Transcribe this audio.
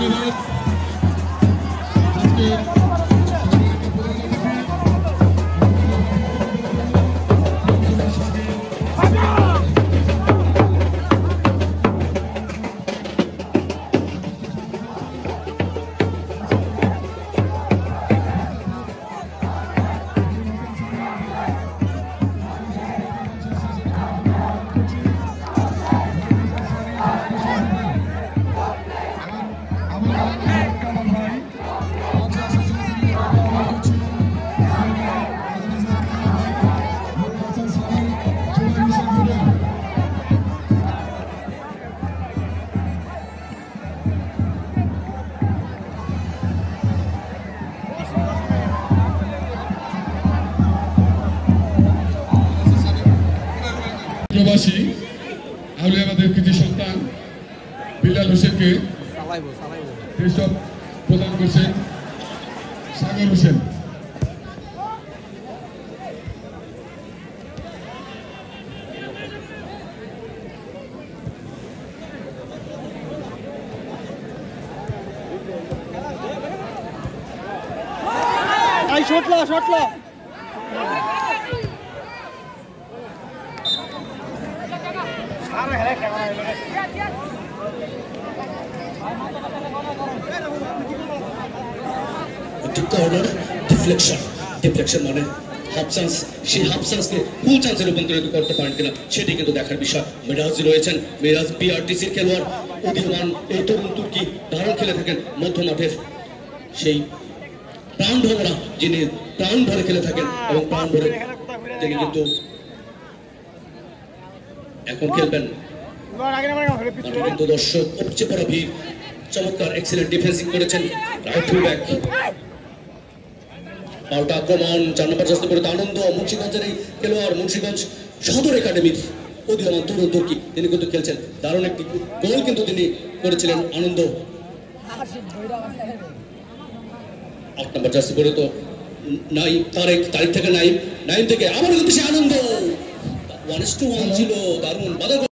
ধন্যবাদ আজকে প্রবাসী আউলিয়াবাদের কৃতি সন্তান বিলাল হোসেনকে এসব প্রদান করছেন সাগর হোসেন। ডিফ্লেকশন মানে হাফ চান্স, সেই হাফ চান্সকে ফুল চান্সে রূপান্তরিত করতে পারেন কিনা সেটি কিন্তু দেখার বিষয়। মিরাজ রয়েছেন, মিরাজ বিআরটিসির খেলোয়াড়, উদীয়মান এই তরুণ তুর্কি দারুণ খেলে থাকেন মধ্য মাঠের সেই প্রাণ ভরা, যিনি প্রাণ ভরে খেলে থাকেন এবং প্রাণ ভরে তিনি কিন্তু এখন খেলবেন। কিন্তু দর্শক উপচে পড়া ভিড়, চমৎকার এক্সিলেন্ট ডিফেন্সিং করেছেন রাইট ফুল ব্যাক। পাল্টা আক্রমণ 4 নম্বর জার্সি পরে আনন্দ, মুন্সিগঞ্জের এই খেলোয়াড়, মুন্সিগঞ্জ সদর একাডেমির উদীয়মান তরুণ তুর্কি, তিনি কিন্তু খেলছেন দারুণ একটি গোল কিন্তু তিনি করেছিলেন আনন্দ। 8 নম্বর জার্সি পরে তো তারিখ থেকে নাইম থেকে আবার কিন্তু সে আনন্দ 1-1 ছিল, দারুণ বাধা।